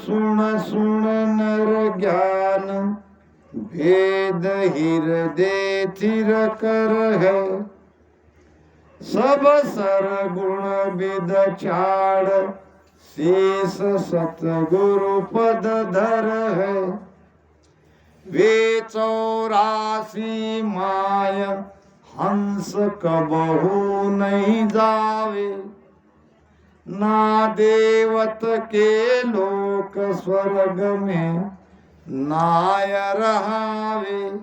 सुन सुन नर ज्ञान, भेद हृदय थिर कर है। सब सरगुण विद छाड़, शेष सतगुरु पद धर है। वे 84 माय, हंस कबहू नहीं जावे। ना देवत के लोक स्वर्ग में, नाय रहावे।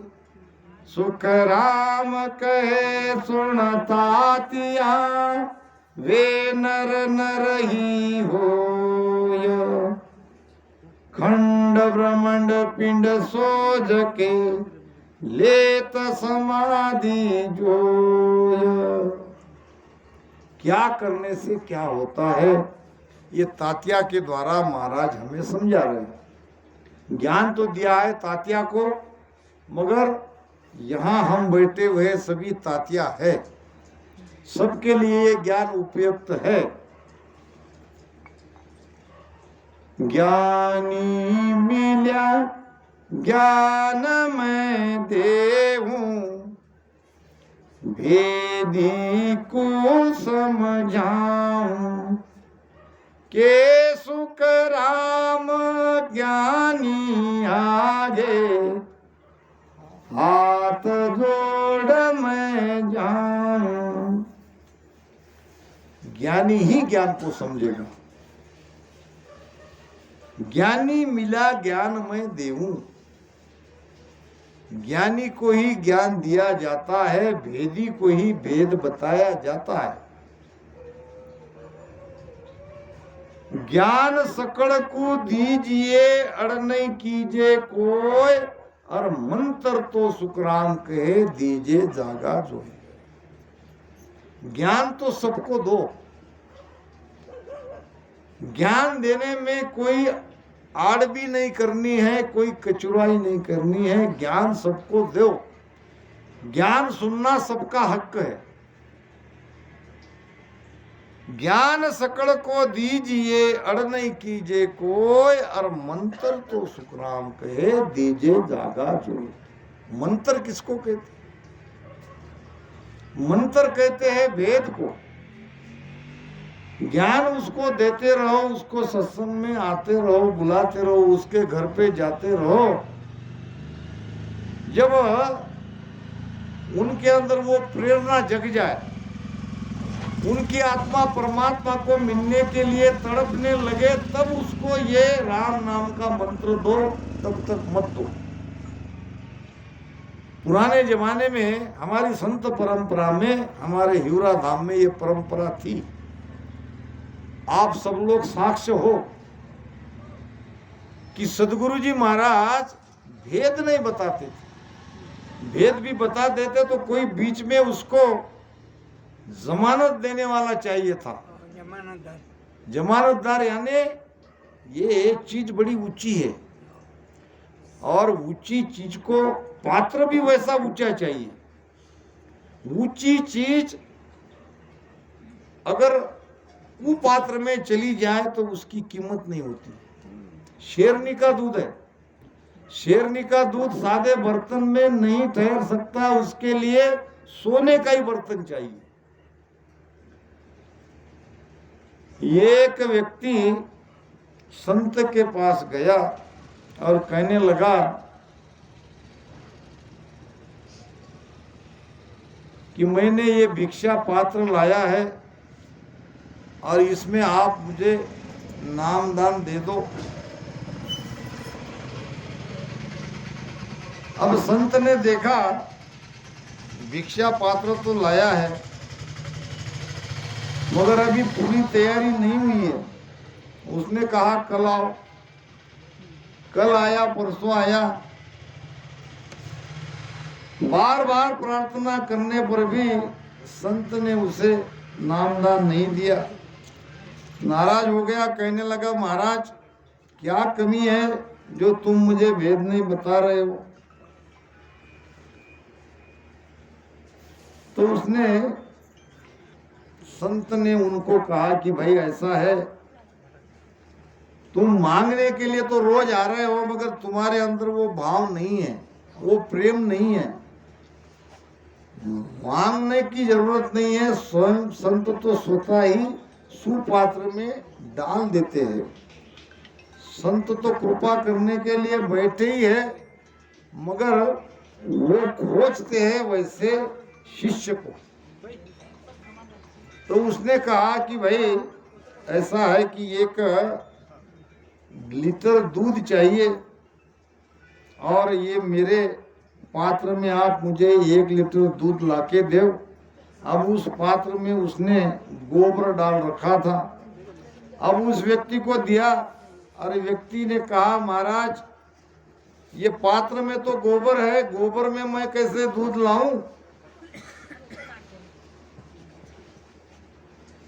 सुख राम कहे सुनतातिया, वे नर नर ही होय। खंड ब्रह्मांड पिंड सोज के, लेत समाधि जोय। क्या करने से क्या होता है, ये तात्या के द्वारा महाराज हमें समझा रहे हैं। ज्ञान तो दिया है तात्या को, मगर यहाँ हम बैठे हुए सभी तात्या है, सबके लिए ये ज्ञान उपयुक्त है। ज्ञानी मिल्या ज्ञान मैं देहूं, भेदी को समझाऊं। के सुख राम ज्ञानी आगे, हाथ जोड़ मैं जाऊं। ज्ञानी ही ज्ञान को समझेगा। ज्ञानी मिला ज्ञान मैं देऊं, ज्ञानी को ही ज्ञान दिया जाता है, भेदी को ही भेद बताया जाता है। ज्ञान सकल को दीजिए, अड़ नहीं कीजिए कोई। और मंत्र तो सुखराम कहे, दीजिए जागा जो। ज्ञान तो सबको दो, ज्ञान देने में कोई आड़ भी नहीं करनी है, कोई कचुराई नहीं करनी है। ज्ञान सबको दो, ज्ञान सुनना सबका हक है। ज्ञान सकल को दीजिए, अड़ नहीं कीजिए कोई। और मंत्र तो सुखराम कहे, दीजिए जागा जो। मंत्र किसको कहते? मंत्र कहते हैं वेद को। ज्ञान उसको देते रहो, उसको सत्संग में आते रहो, बुलाते रहो, उसके घर पे जाते रहो। जब उनके अंदर वो प्रेरणा जग जाए, उनकी आत्मा परमात्मा को मिलने के लिए तड़पने लगे, तब उसको ये राम नाम का मंत्र दो, तब तक मत दो। पुराने जमाने में हमारी संत परंपरा में, हमारे हिवरा धाम में ये परंपरा थी। आप सब लोग साक्ष्य हो कि सदगुरु जी महाराज भेद नहीं बताते थे। भेद भी बता देते तो कोई बीच में उसको जमानत देने वाला चाहिए था। जमानतदार यानी ये चीज बड़ी ऊंची है, और ऊंची चीज को पात्र भी वैसा ऊंचा चाहिए। ऊंची चीज अगर वो पात्र में चली जाए तो उसकी कीमत नहीं होती। शेरनी का दूध है, शेरनी का दूध सादे बर्तन में नहीं ठहर सकता, उसके लिए सोने का ही बर्तन चाहिए। एक व्यक्ति संत के पास गया और कहने लगा कि मैंने ये भिक्षा पात्र लाया है और इसमें आप मुझे नामदान दे दो। अब संत ने देखा भिक्षा पात्र तो लाया है, मगर अभी पूरी तैयारी नहीं हुई है। उसने कहा कल आओ। कल आया, परसों आया, बार बार प्रार्थना करने पर भी संत ने उसे नामदान नहीं दिया। नाराज हो गया, कहने लगा महाराज क्या कमी है जो तुम मुझे भेद नहीं बता रहे हो। तो उसने संत ने उनको कहा कि भाई ऐसा है, तुम मांगने के लिए तो रोज आ रहे हो, मगर तुम्हारे अंदर वो भाव नहीं है, वो प्रेम नहीं है। मांगने की जरूरत नहीं है, स्वयं संत तो स्वतः ही सुपात्र में डाल देते हैं। संत तो कृपा करने के लिए बैठे ही है, मगर वो खोजते हैं वैसे शिष्य को। तो उसने कहा कि भाई ऐसा है कि 1 लीटर दूध चाहिए और ये मेरे पात्र में आप मुझे 1 लीटर दूध लाके दो। अब उस पात्र में उसने गोबर डाल रखा था। अब उस व्यक्ति को दिया। अरे व्यक्ति ने कहा महाराज ये पात्र में तो गोबर है, गोबर में मैं कैसे दूध लाऊं?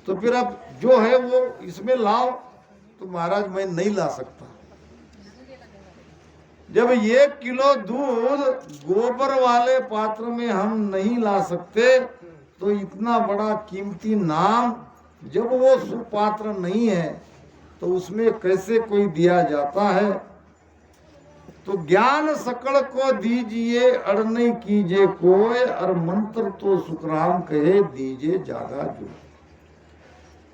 तो फिर अब जो है वो इसमें लाओ। तो महाराज मैं नहीं ला सकता। जब 1 किलो दूध गोबर वाले पात्र में हम नहीं ला सकते, तो इतना बड़ा कीमती नाम जब वो सुपात्र नहीं है तो उसमें कैसे कोई दिया जाता है? तो ज्ञान सकल को दीजिए अड़ नहीं कीजिए कोई, और मंत्र तो सुखराम कहे दीजिए जागा जो।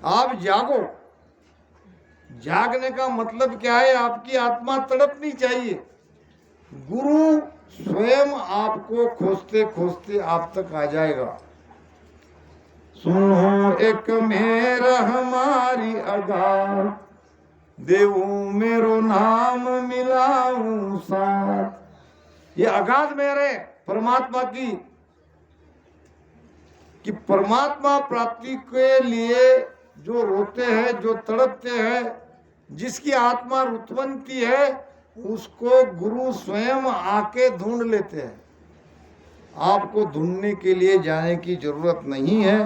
आप जागो। जागने का मतलब क्या है? आपकी आत्मा तड़पनी चाहिए। गुरु स्वयं आपको खोजते खोजते आप तक आ जाएगा। सुनो एक मेरा हमारी अगार, देवू मेरो नाम मिलाऊं साथ। ये अगाध मेरे परमात्मा की, कि परमात्मा प्राप्ति के लिए जो रोते हैं, जो तड़पते हैं, जिसकी आत्मा रुतवंती है, उसको गुरु स्वयं आके ढूंढ लेते हैं। आपको ढूंढने के लिए जाने की जरूरत नहीं है।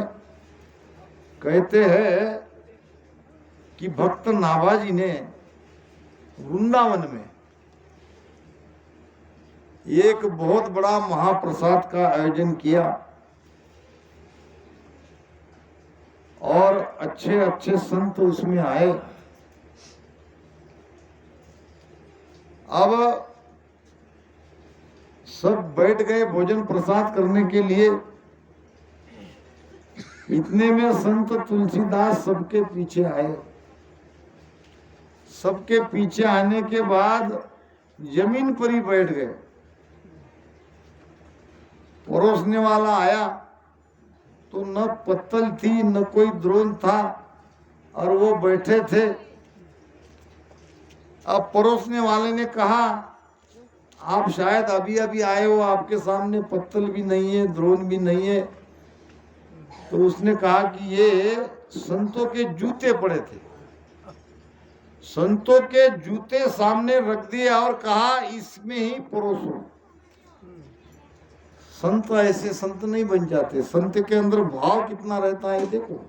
कहते हैं कि भक्त नाभाजी ने वृंदावन में एक बहुत बड़ा महाप्रसाद का आयोजन किया और अच्छे अच्छे संत उसमें आए। अब सब बैठ गए भोजन प्रसाद करने के लिए। इतने में संत तुलसीदास सबके पीछे आए। सबके पीछे आने के बाद जमीन पर ही बैठ गए। परोसने वाला आया तो न पत्तल थी न कोई द्रोण था, और वो बैठे थे। अब परोसने वाले ने कहा आप शायद अभी अभी आए हो, आपके सामने पत्तल भी नहीं है, द्रोण भी नहीं है। तो उसने कहा कि ये संतों के जूते पड़े थे। संतों के जूते सामने रख दिए और कहा इसमें ही परोसो। संत ऐसे संत नहीं बन जाते। संत के अंदर भाव कितना रहता है देखो।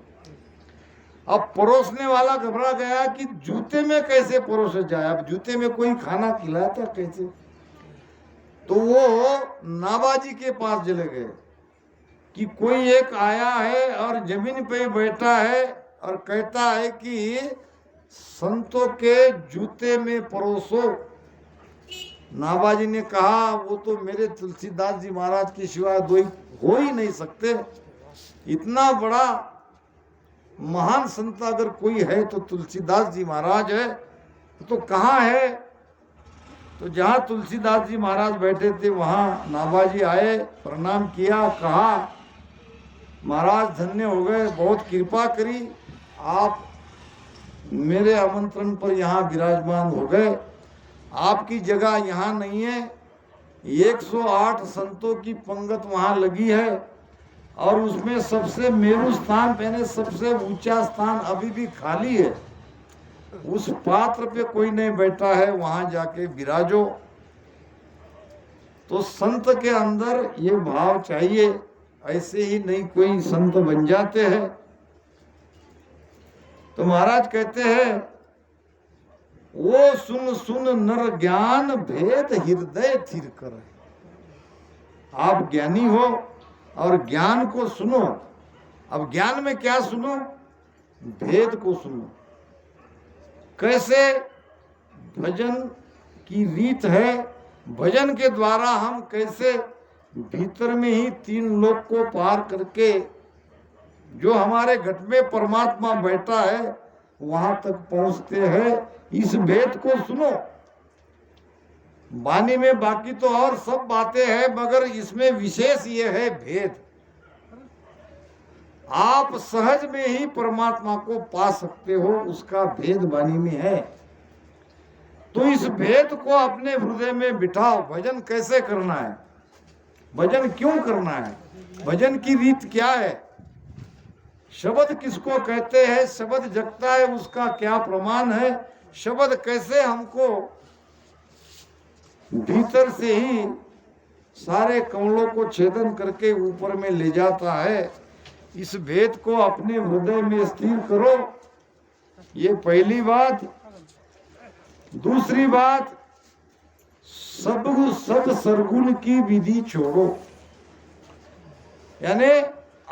अब परोसने वाला घबरा गया कि जूते में कैसे परोसे जाए। अब जूते में कोई खाना खिलाता कैसे? तो वो नाभाजी के पास चले गए कि कोई एक आया है और जमीन पे बैठा है और कहता है कि संतों के जूते में परोसो। नाभाजी ने कहा वो तो मेरे तुलसीदास जी महाराज के सिवाय हो ही नहीं सकते। इतना बड़ा महान संत अगर कोई है तो तुलसीदास जी महाराज है। तो कहाँ है? तो जहाँ तुलसीदास जी महाराज बैठे थे वहाँ नाभाजी आए, प्रणाम किया, कहा महाराज धन्य हो गए, बहुत कृपा करी, आप मेरे आमंत्रण पर यहाँ विराजमान हो गए। आपकी जगह यहाँ नहीं है। 108 संतों की पंगत वहाँ लगी है और उसमें सबसे मेरू स्थान यानी सबसे ऊंचा स्थान अभी भी खाली है। उस पात्र पे कोई नहीं बैठा है, वहां जाके विराजो। तो संत के अंदर ये भाव चाहिए, ऐसे ही नहीं कोई संत बन जाते हैं। तो महाराज कहते हैं वो सुन सुन नर ज्ञान भेद हृदय थिर कर। आप ज्ञानी हो और ज्ञान को सुनो। अब ज्ञान में क्या सुनो? भेद को सुनो। कैसे? भजन की रीत है। भजन के द्वारा हम कैसे भीतर में ही 3 लोक को पार करके जो हमारे घट में परमात्मा बैठा है वहां तक पहुंचते हैं, इस भेद को सुनो। वाणी में बाकी तो और सब बातें हैं, मगर इसमें विशेष ये है भेद। आप सहज में ही परमात्मा को पा सकते हो, उसका भेद वाणी में है। तो इस भेद को अपने हृदय में बिठाओ। भजन कैसे करना है, भजन क्यों करना है, भजन की रीत क्या है, शब्द किसको कहते हैं, शब्द जगता है उसका क्या प्रमाण है, शब्द कैसे हमको भीतर से ही सारे कमलों को छेदन करके ऊपर में ले जाता है, इस भेद को अपने हृदय में स्थिर करो। ये पहली बात। दूसरी बात, सब सरगुण की विधि छोड़ो, यानी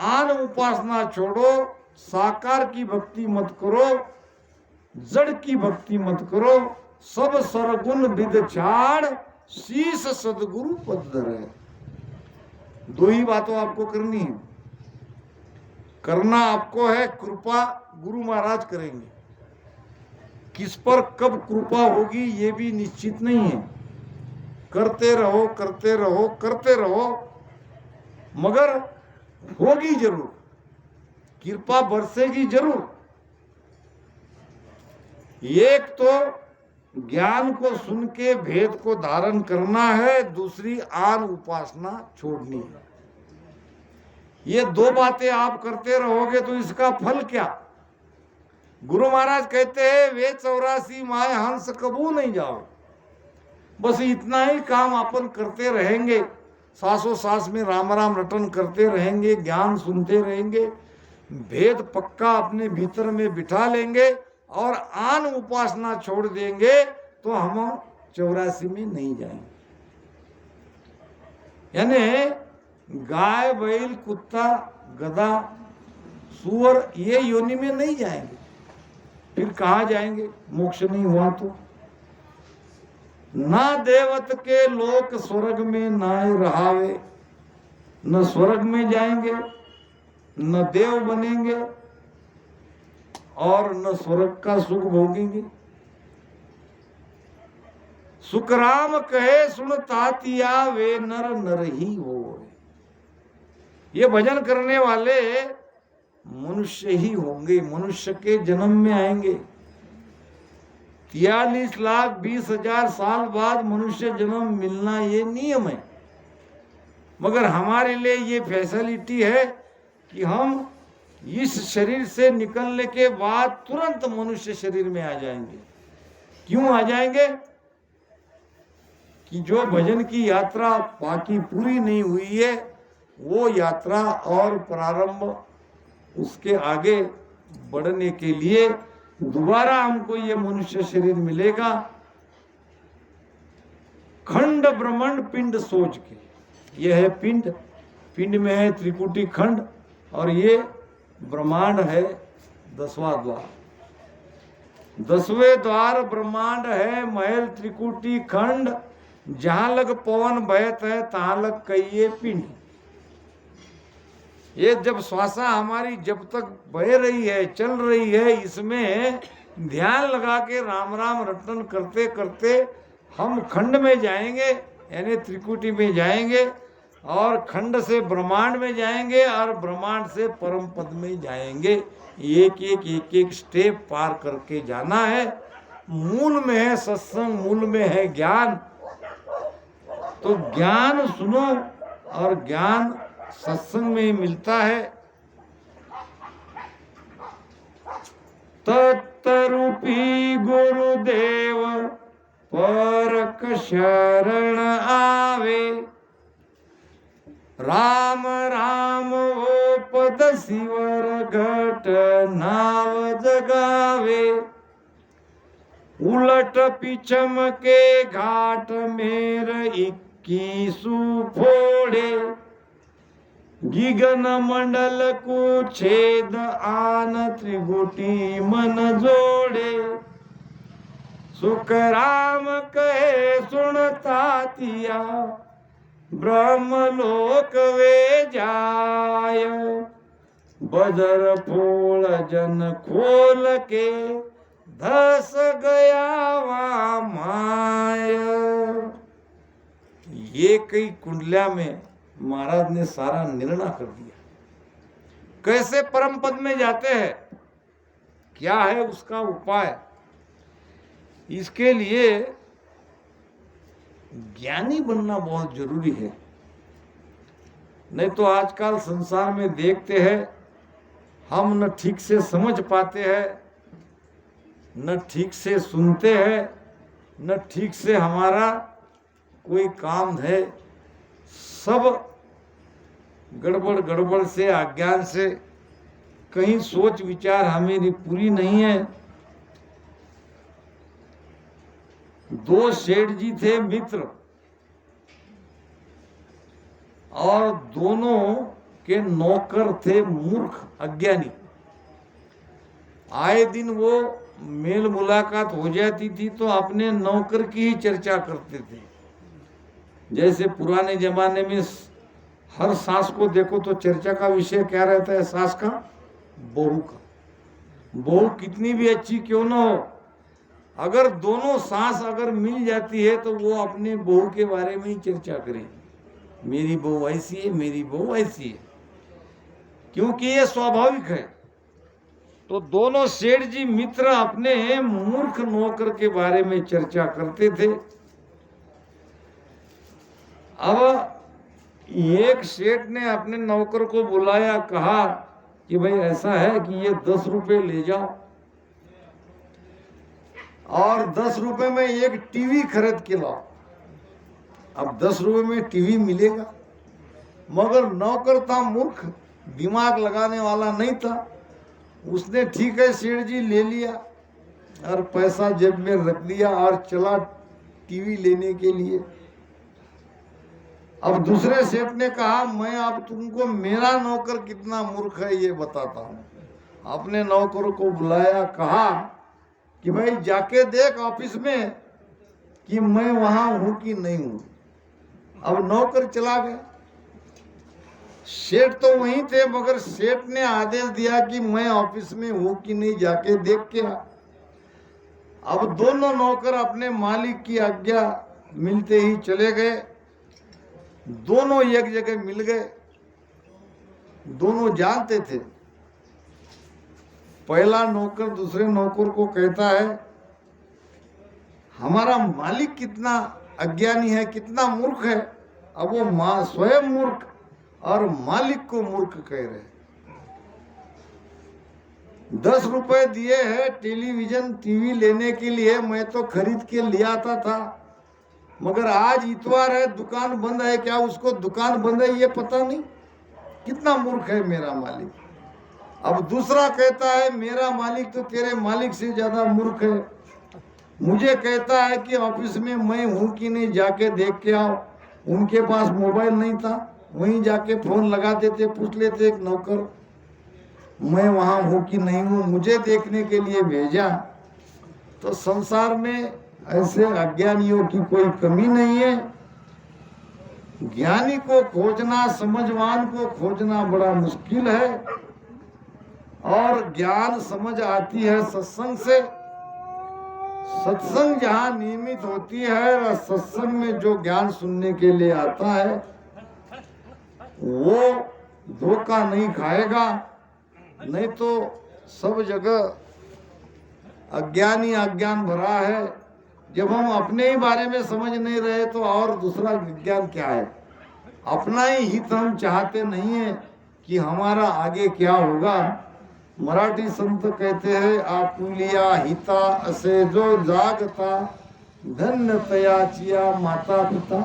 आन उपासना छोड़ो। साकार की भक्ति मत करो, जड़ की भक्ति मत करो। सब सरगुण विद छाड़, शीश सदगुरु पद धरे। 2 ही बातों आपको करनी है। करना आपको है, कृपा गुरु महाराज करेंगे। किस पर कब कृपा होगी ये भी निश्चित नहीं है। करते रहो करते रहो करते रहो, मगर होगी जरूर, कृपा बरसेगी जरूर। एक तो ज्ञान को सुन के भेद को धारण करना है, दूसरी आन उपासना छोड़नी है। ये 2 बातें आप करते रहोगे तो इसका फल क्या। गुरु महाराज कहते हैं वे 84 माए हंस कबू नहीं जाओ। बस इतना ही काम अपन करते रहेंगे, सासों सास में राम राम रटन करते रहेंगे, ज्ञान सुनते रहेंगे, भेद पक्का अपने भीतर में बिठा लेंगे और आन उपासना छोड़ देंगे तो हम 84 में नहीं जाएंगे। यानी गाय बैल कुत्ता गधा सुअर ये योनि में नहीं जाएंगे, फिर कहाँ जाएंगे, मोक्ष नहीं हुआ तो। ना देवत के लोक स्वर्ग में नाय रहावे, न स्वर्ग में जाएंगे न देव बनेंगे और न स्वर्ग का सुख भोगेंगे। सुखराम कहे सुन तातिया वे नर नर ही हो। ये भजन करने वाले मनुष्य ही होंगे, मनुष्य के जन्म में आएंगे। 43,20,000 साल बाद मनुष्य जन्म मिलना ये नियम है, मगर हमारे लिए ये फैसिलिटी है कि हम इस शरीर से निकलने के बाद तुरंत मनुष्य शरीर में आ जाएंगे। क्यों आ जाएंगे कि जो भजन की यात्रा बाकी पूरी नहीं हुई है वो यात्रा और प्रारंभ, उसके आगे बढ़ने के लिए दोबारा हमको ये मनुष्य शरीर मिलेगा। खंड ब्रह्मांड पिंड सोच के, ये है पिंड, पिंड में है त्रिकुटी खंड और ये ब्रह्मांड है 10वां द्वार। 10वें द्वार ब्रह्मांड है, महल त्रिकुटी खंड, जहां लग पवन बहत है तहां लग कहिए पिंड। ये जब श्वासा हमारी जब तक बह रही है, चल रही है, इसमें ध्यान लगा के राम राम रटन करते करते हम खंड में जाएंगे, यानी त्रिकुटी में जाएंगे और खंड से ब्रह्मांड में जाएंगे और ब्रह्मांड से परम पद में जाएंगे। एक स्टेप पार करके जाना है। मूल में है सत्संग, मूल में है ज्ञान। तो ज्ञान सुनो और ज्ञान सत्संग में मिलता है। तत्रूपी गुरुदेव परक शरण आवे, राम राम वो पद शिवर घट नाव जगावे। उलट पिछम के घाट मेर 21 फोड़े, गिगन मंडल को छेद आन त्रिगुटी मन जोड़े। सुख राम कहे सुन तातिया, ब्रह्मलोक वे जाय। बजर फूल जन खोल के, धस गया वहाँ माय। ये कई कुंडलिया में महाराज ने सारा निर्णय कर दिया। कैसे परम पद में जाते हैं, क्या है उसका उपाय। इसके लिए ज्ञानी बनना बहुत जरूरी है। नहीं तो आजकल संसार में देखते हैं, हम न ठीक से समझ पाते हैं, न ठीक से सुनते हैं, न ठीक से हमारा कोई काम है। सब गड़बड़ गड़बड़ से, अज्ञान से, कहीं सोच विचार हमें पूरी नहीं है। दो सेठ जी थे मित्र, और दोनों के नौकर थे मूर्ख अज्ञानी। आए दिन वो मेल मुलाकात हो जाती थी तो अपने नौकर की ही चर्चा करते थे। जैसे पुराने जमाने में हर सास को देखो तो चर्चा का विषय क्या रहता है, सास का, बहू का। बहू कितनी भी अच्छी क्यों ना हो, अगर दोनों सास अगर मिल जाती है तो वो अपने बहू के बारे में ही चर्चा करें, मेरी बहू ऐसी है, मेरी बहू ऐसी है, क्योंकि ये स्वाभाविक है। तो दोनों सेठ जी मित्र अपने मूर्ख नौकर के बारे में चर्चा करते थे। अब एक सेठ ने अपने नौकर को बुलाया, कहा कि भाई ऐसा है कि ये 10 रुपए ले जाओ और 10 रुपए में एक टीवी खरीद के लाओ। अब 10 रुपए में टीवी मिलेगा, मगर नौकर था मूर्ख, दिमाग लगाने वाला नहीं था। उसने ठीक है सेठ जी ले लिया और पैसा जेब में रख दिया और चला टीवी लेने के लिए। अब दूसरे सेठ ने कहा, मैं अब तुमको मेरा नौकर कितना मूर्ख है ये बताता हूं। अपने नौकर को बुलाया, कहा कि भाई जाके देख ऑफिस में कि मैं वहां हूं कि नहीं हूं। अब नौकर चला गया। सेठ तो वहीं थे, मगर सेठ ने आदेश दिया कि मैं ऑफिस में हूं कि नहीं, जाके देख के आ। अब दोनों नौकर अपने मालिक की आज्ञा मिलते ही चले गए। दोनों एक जगह मिल गए। दोनों जानते थे। पहला नौकर दूसरे नौकर को कहता है, हमारा मालिक कितना अज्ञानी है, कितना मूर्ख है। अब वो स्वयं मूर्ख और मालिक को मूर्ख कह रहे। 10 रुपए दिए हैं टेलीविजन टीवी लेने के लिए, मैं तो खरीद के ले आता था, मगर आज इतवार है, दुकान बंद है। क्या उसको दुकान बंद है ये पता नहीं? कितना मूर्ख है मेरा मालिक। अब दूसरा कहता है, मेरा मालिक तो तेरे मालिक से ज्यादा मूर्ख है। मुझे कहता है कि ऑफिस में मैं हूं कि नहीं, जाके देख के आओ। उनके पास मोबाइल नहीं था, वहीं जाके फोन लगा देते, पूछ लेते एक नौकर, मैं वहां हूं कि नहीं हूं, मुझे देखने के लिए भेजा। तो संसार में ऐसे अज्ञानियों की कोई कमी नहीं है। ज्ञानी को खोजना, समझवान को खोजना बड़ा मुश्किल है। और ज्ञान समझ आती है सत्संग से। सत्संग जहाँ नियमित होती है, और सत्संग में जो ज्ञान सुनने के लिए आता है वो धोखा नहीं खाएगा। नहीं तो सब जगह अज्ञानी अज्ञान भरा है। जब हम अपने ही बारे में समझ नहीं रहे तो और दूसरा विज्ञान क्या है। अपना ही हित हम चाहते नहीं है कि हमारा आगे क्या होगा। मराठी संत कहते हैं, आपुलिया हिता असे जो जागता, धन्य तयाचिया माता पिता।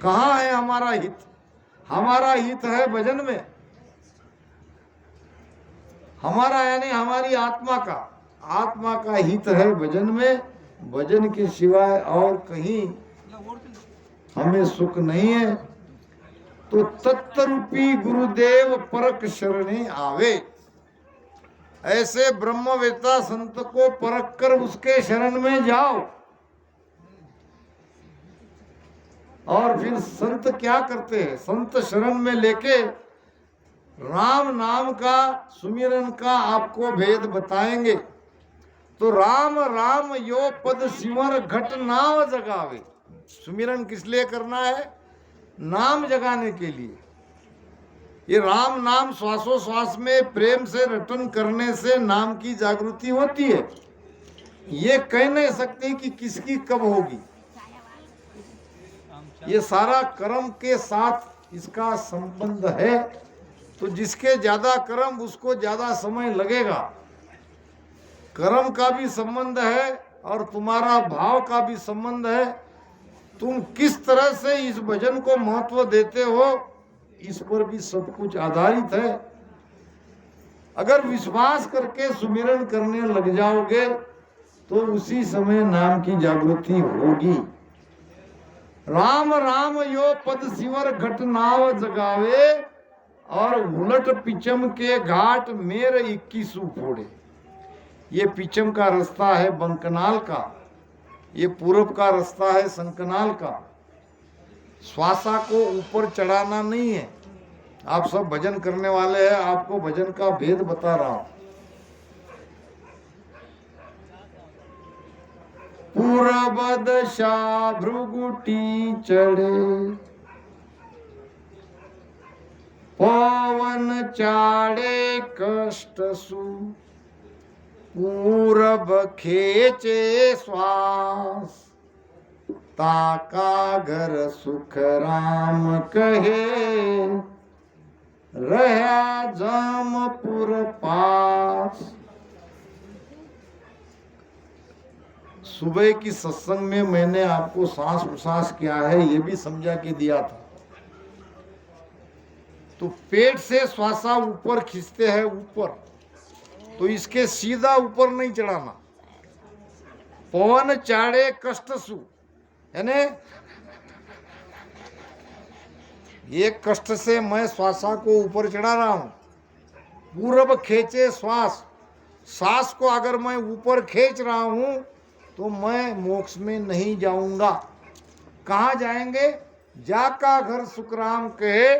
कहाँ है हमारा हित? हमारा हित है भजन में। हमारा यानी हमारी आत्मा का हित है भजन में। भजन के सिवाय और कहीं हमें सुख नहीं है। तो तत्रूपी गुरुदेव परक शरणे आवे। ऐसे ब्रह्मवेत्ता संत को परख कर उसके शरण में जाओ। और फिर संत क्या करते हैं, संत शरण में लेके राम नाम का सुमिरन का आपको भेद बताएंगे। तो राम राम यो पद सिमर घट नाव जगावे। सुमिरन किस लिए करना है? नाम जगाने के लिए। ये राम नाम श्वासोश्वास में प्रेम से रटन करने से नाम की जागृति होती है। ये कह नहीं सकते कि किसकी कब होगी। ये सारा कर्म के साथ इसका संबंध है। तो जिसके ज्यादा कर्म उसको ज्यादा समय लगेगा। कर्म का भी संबंध है और तुम्हारा भाव का भी संबंध है। तुम किस तरह से इस भजन को महत्व देते हो, इस पर भी सब कुछ आधारित है। अगर विश्वास करके सुमिरन करने लग जाओगे तो उसी समय नाम की जागृति होगी। राम राम यो पद सिवर घट नाव जगावे और उलट पिचम के घाट मेर 21 फोड़े। ये पिचम का रास्ता है बंकनाल का, ये पूरब का रास्ता है संकनाल का। श्वासा को ऊपर चढ़ाना नहीं है। आप सब भजन करने वाले हैं, आपको भजन का भेद बता रहा हूं। पूरब दशा भृगुटी चढ़े, पवन चाड़े कष्ट सु, पूरब खेचे श्वास, ताका घर सुख राम कहे, रहा जमपुर पास। सुबह की सत्संग में मैंने आपको सांस प्रश्वास क्या है ये भी समझा के दिया था। तो पेट से श्वासा ऊपर खींचते हैं ऊपर, तो इसके सीधा ऊपर नहीं चढ़ाना। पवन चाड़े कष्ट सु, यानी एक कष्ट से मैं श्वासा को ऊपर चढ़ा रहा हूं। पूरब खेचे श्वास, सांस को अगर मैं ऊपर खींच रहा हूं तो मैं मोक्ष में नहीं जाऊंगा। कहाँ जाएंगे? जाका घर सुखराम कहे,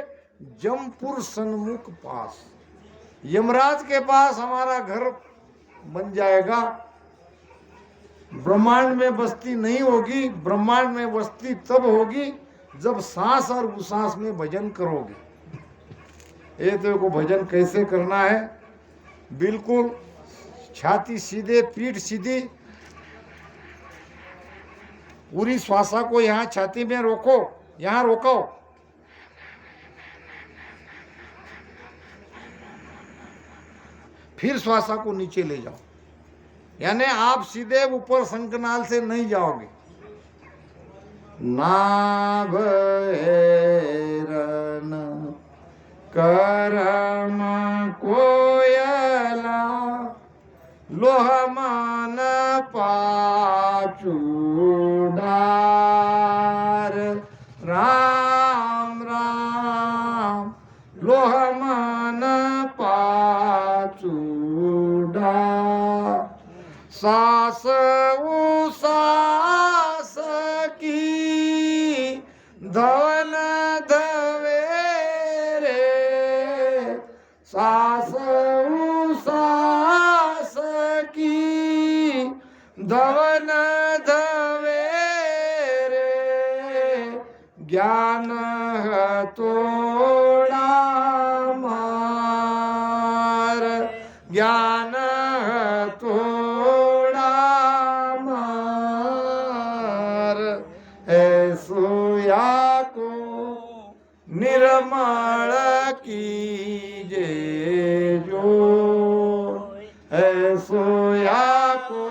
जमपुर सन्मुख पास। यमराज के पास हमारा घर बन जाएगा। ब्रह्मांड में बस्ती नहीं होगी। ब्रह्मांड में बस्ती तब होगी जब सांस और उसास में भजन करोगे। ये देखो भजन कैसे करना है। बिल्कुल छाती सीधे, पीठ सीधी, पूरी श्वासा को यहाँ छाती में रोको, यहाँ रोको। फिर श्वासा को नीचे ले जाओ, यानी आप सीधे ऊपर शंखनाल से नहीं जाओगे। नाभ हेरन करम कोयला, लोहमान पाचू डार। राम राम लोहमान पाचू डार। सास उसास की धवन धवे रे, सास उसास की धवन धवे रे, ज्ञान तोड़ा मार, ज्ञान तोड़ा मार। ऐसोया को निर्मल कीजे जो, ऐसोया को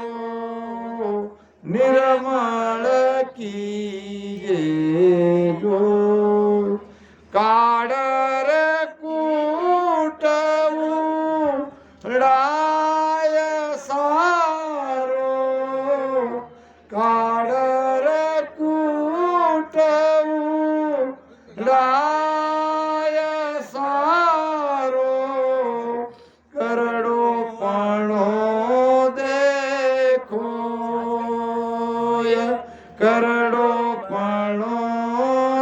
निर्मल कीजे जो। काडर कूटऊ राय सारो, काडर कूटऊ राय सारो, करड़ो करड़ो पाणो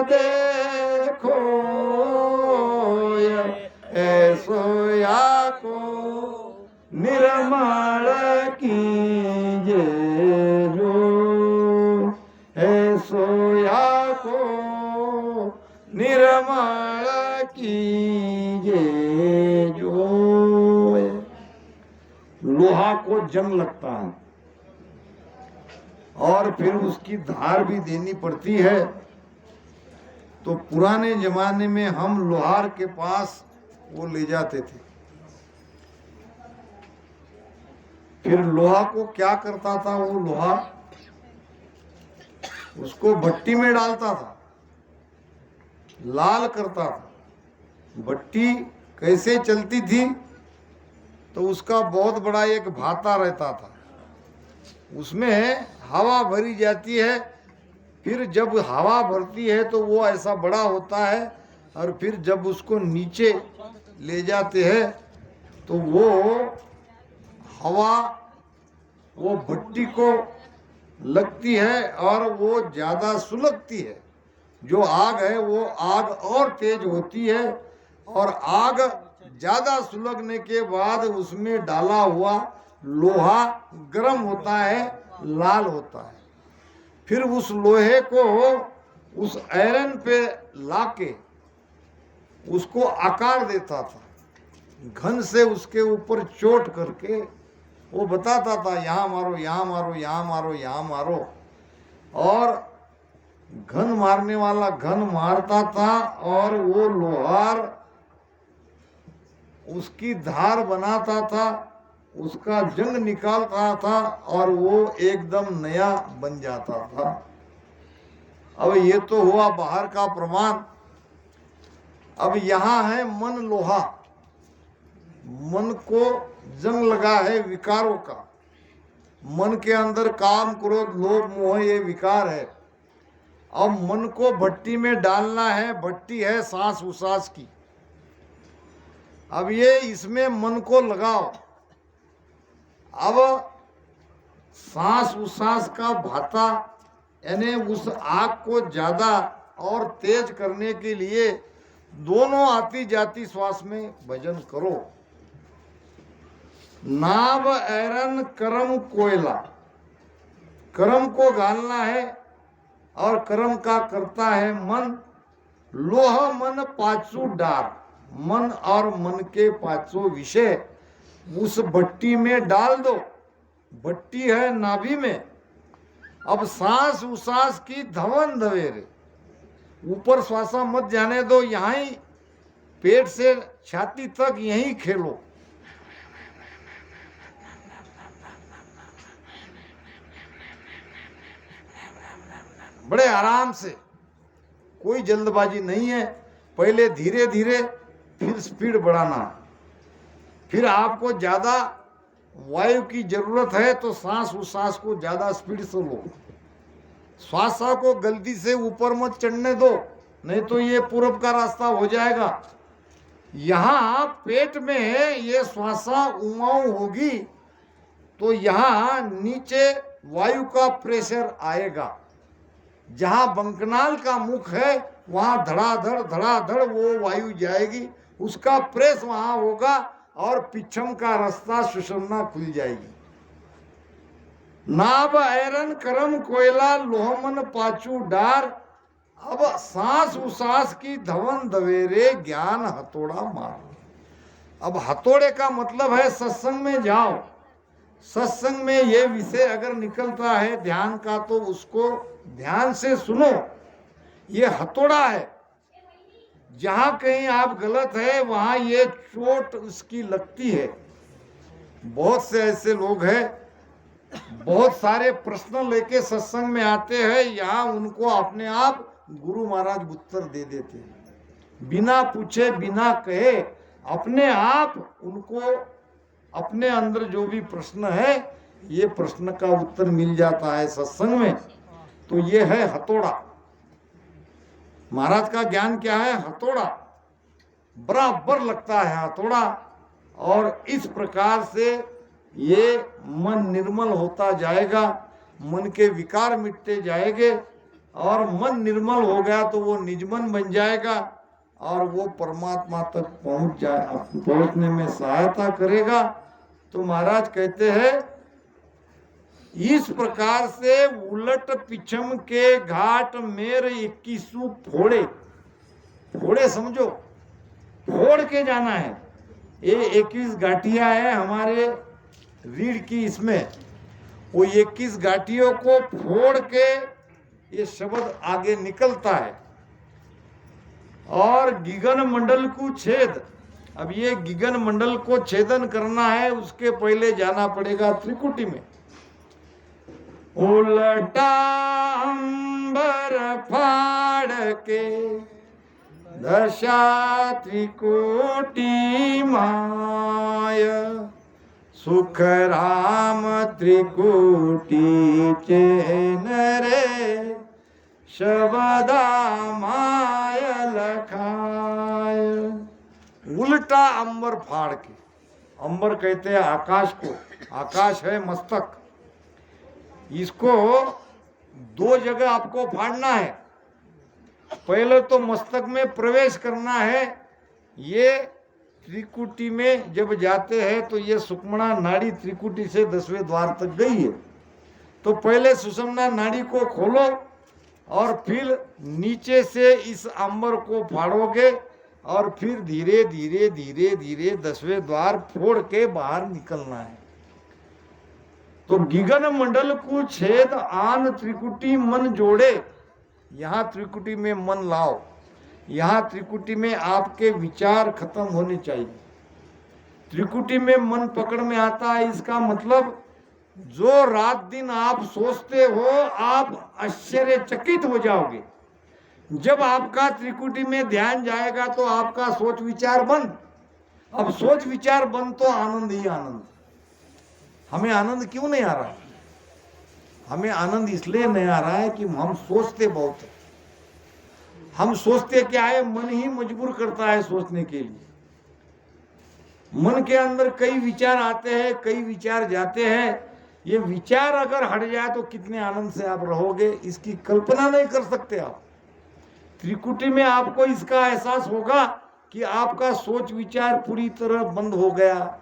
देखो ऐसो या को निर्मल कीजे जो ऐसो या को निर्मल कीजे जो। लोहा को जंग लगता है और फिर उसकी धार भी देनी पड़ती है। तो पुराने जमाने में हम लोहार के पास वो ले जाते थे। फिर लोहा को क्या करता था वो लोहार, उसको भट्टी में डालता था, लाल करता था। भट्टी कैसे चलती थी, तो उसका बहुत बड़ा एक भाता रहता था, उसमें हवा भरी जाती है। फिर जब हवा भरती है तो वो ऐसा बड़ा होता है, और फिर जब उसको नीचे ले जाते हैं तो वो हवा वो भट्टी को लगती है और वो ज़्यादा सुलगती है। जो आग है वो आग और तेज होती है, और आग ज़्यादा सुलगने के बाद उसमें डाला हुआ लोहा गर्म होता है, लाल होता है। फिर उस लोहे को उस आयरन पे लाके उसको आकार देता था, घन से उसके ऊपर चोट करके वो बताता था यहाँ मारो, यहाँ मारो, यहाँ मारो, यहाँ मारो। और घन मारने वाला घन मारता था और वो लोहार उसकी धार बनाता था, उसका जंग निकालता था और वो एकदम नया बन जाता था। अब ये तो हुआ बाहर का प्रमाण। अब यहाँ है मन लोहा, मन को जंग लगा है विकारों का। मन के अंदर काम, क्रोध, लोभ, मोह ये विकार है। अब मन को भट्टी में डालना है, भट्टी है सांस उसास की। अब ये इसमें मन को लगाओ। अब सांस उसास का भाता यानी उस आग को ज्यादा और तेज करने के लिए दोनों आती जाती श्वास में भजन करो। नाभ ऐरन कर्म कोयला, कर्म को गालना है और कर्म का करता है मन। लोह मन पांचों डार, मन और मन के पांचों विषय उस भट्टी में डाल दो। भट्टी है नाभि में। अब सांस उसास की धवन धवेरे, ऊपर श्वासा मत जाने दो, यहाँ ही पेट से छाती तक यहीं खेलो। बड़े आराम से, कोई जल्दबाजी नहीं है। पहले धीरे धीरे, फिर स्पीड बढ़ाना। फिर आपको ज्यादा वायु की जरूरत है तो सांस उसास को ज्यादा स्पीड से लो। श्वासा को गलती से ऊपर मत चढ़ने दो, नहीं तो ये पूरब का रास्ता हो जाएगा। यहाँ पेट में ये श्वासा उमाऊ होगी तो यहाँ नीचे वायु का प्रेशर आएगा। जहाँ बंकनाल का मुख है वहाँ धड़ाधड़ वो वायु जाएगी, उसका प्रेस वहाँ होगा और पिछम का रास्ता सुषुम्ना खुल जाएगी। नाभ ऐरन कर्म कोयला लोहमन पाचू डार। अब सांस उसास की धवन धवेरे ज्ञान हथौड़ा मार। अब हथौड़े का मतलब है सत्संग में जाओ। सत्संग में ये विषय अगर निकलता है ध्यान का तो उसको ध्यान से सुनो। ये हथौड़ा है, जहाँ कहीं आप गलत है वहाँ ये चोट उसकी लगती है। बहुत से ऐसे लोग हैं, बहुत सारे प्रश्न लेके सत्संग में आते हैं, यहाँ उनको अपने आप गुरु महाराज उत्तर दे देते हैं। बिना पूछे बिना कहे अपने आप उनको अपने अंदर जो भी प्रश्न है ये प्रश्न का उत्तर मिल जाता है सत्संग में। तो ये है हथौड़ा। महाराज का ज्ञान क्या है? हथौड़ा। बराबर लगता है हथौड़ा। और इस प्रकार से ये मन निर्मल होता जाएगा मन के विकार मिटते जाएंगे और मन निर्मल हो गया तो वो निजमन बन जाएगा और वो परमात्मा तक पहुंचने में सहायता करेगा। तो महाराज कहते हैं इस प्रकार से उलट पिछम के घाट मेर 21 फोड़े, फोड़े समझो, फोड़ के जाना है। ये 21 घाटियां है हमारे रीढ़ की, इसमें वो 21 घाटियों को फोड़ के ये शब्द आगे निकलता है। और गिगन मंडल को छेद, अब ये गिगन मंडल को छेदन करना है, उसके पहले जाना पड़ेगा त्रिकुटी में। उलटा अंबर फाड़ के दशा त्रिकुटी माय, सुख राम त्रिकुटी चैन रे, शबदा माय लखाय। उल्टा अंबर फाड़ के, अंबर कहते हैं आकाश को, आकाश है मस्तक, इसको दो जगह आपको फाड़ना है। पहले तो मस्तक में प्रवेश करना है। ये त्रिकुटी में जब जाते हैं तो ये सुषुम्ना नाड़ी त्रिकुटी से 10वें द्वार तक गई है, तो पहले सुषुम्ना नाड़ी को खोलो और फिर नीचे से इस अंबर को फाड़ोगे और फिर धीरे धीरे धीरे धीरे 10वें द्वार फोड़ के बाहर निकलना है। तो गिगन मंडल को छेद आन त्रिकुटी मन जोड़े, यहाँ त्रिकुटी में मन लाओ, यहाँ त्रिकुटी में आपके विचार खत्म होने चाहिए। त्रिकुटी में मन पकड़ में आता है, इसका मतलब जो रात दिन आप सोचते हो आप आश्चर्यचकित हो जाओगे। जब आपका त्रिकुटी में ध्यान जाएगा तो आपका सोच विचार बंद। अब सोच विचार बंद तो आनंद ही आनंद। हमें आनंद क्यों नहीं आ रहा है? हमें आनंद इसलिए नहीं आ रहा है कि हम सोचते बहुत है। हम सोचते क्या है, मन ही मजबूर करता है सोचने के लिए। मन के अंदर कई विचार आते हैं, कई विचार जाते हैं। ये विचार अगर हट जाए तो कितने आनंद से आप रहोगे, इसकी कल्पना नहीं कर सकते आप। त्रिकुटी में आपको इसका एहसास होगा कि आपका सोच विचार पूरी तरह बंद हो गया।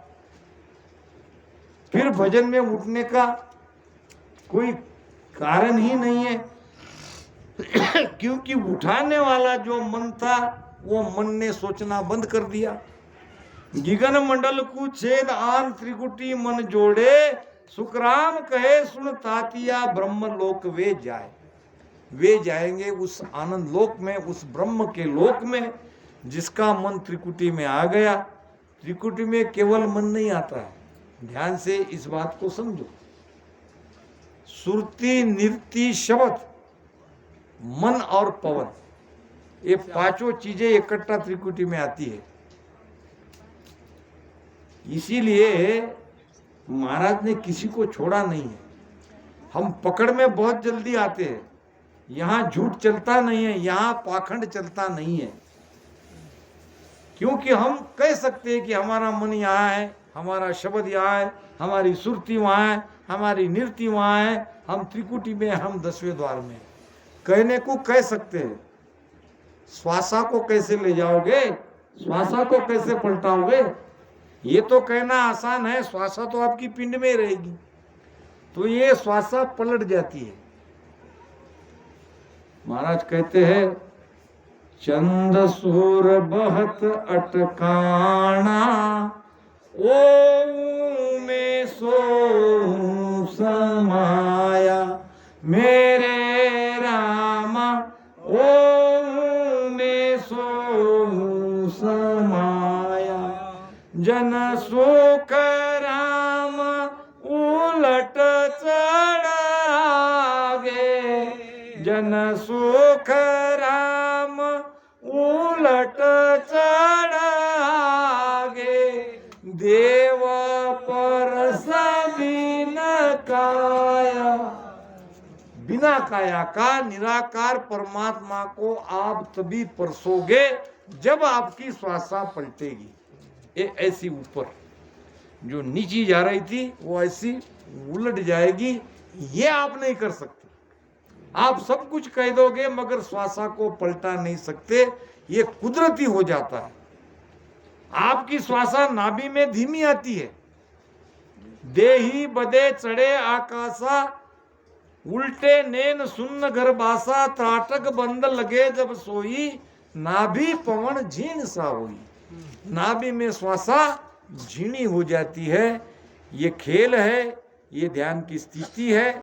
फिर भजन में उठने का कोई कारण ही नहीं है क्योंकि उठाने वाला जो मन था वो मन ने सोचना बंद कर दिया। गिगन मंडल को छेद आन त्रिकुटी मन जोड़े, सुखराम कहे सुन तातिया ब्रह्म लोक वे जाए। वे जाएंगे उस आनंद लोक में, उस ब्रह्म के लोक में जिसका मन त्रिकुटी में आ गया। त्रिकुटी में केवल मन नहीं आता है, ध्यान से इस बात को समझो। सुरती, नृत्य, शब्द, मन और पवन, ये पांचों चीजें इकट्ठा त्रिकुटी में आती है। इसीलिए महाराज ने किसी को छोड़ा नहीं है। हम पकड़ में बहुत जल्दी आते हैं, यहाँ झूठ चलता नहीं है, यहाँ पाखंड चलता नहीं है। क्योंकि हम कह सकते हैं कि हमारा मन यहाँ है, हमारा शब्द यहाँ है, हमारी सुरती वहाँ है, हमारी नृत्य वहाँ है, हम त्रिकुटी में, हम 10वें द्वार में। कहने को कह सकते हैं, श्वासा को कैसे ले जाओगे, श्वासा को कैसे पलटाओगे? ये तो कहना आसान है, श्वासा तो आपकी पिंड में रहेगी, तो ये श्वासा पलट जाती है। महाराज कहते हैं चंद सूर बहत अटकाना, ओ में सो समाया मेरे रामा, ओ में सो समाया। जन सुख राम उलट चढ़ आगे, जन सुख राम उलट चढ़ आगे, देव परस बिना काया। बिना काया का निराकार परमात्मा को आप तभी परसोगे जब आपकी श्वासा पलटेगी। ये ऐसी ऊपर जो नीची जा रही थी वो ऐसी उलट जाएगी, ये आप नहीं कर सकते। आप सब कुछ कह दोगे मगर श्वासा को पलटा नहीं सकते, ये कुदरती हो जाता है। आपकी श्वासा नाभि में धीमी आती है। देही बदे चढ़े आकाशा, उल्टे नैन सुन्न घर बासा, त्राटक बंद लगे जब सोई, नाभि पवन झीण सा हुई। नाभि में श्वासा झीणी हो जाती है। ये खेल है, ये ध्यान की स्थिति है।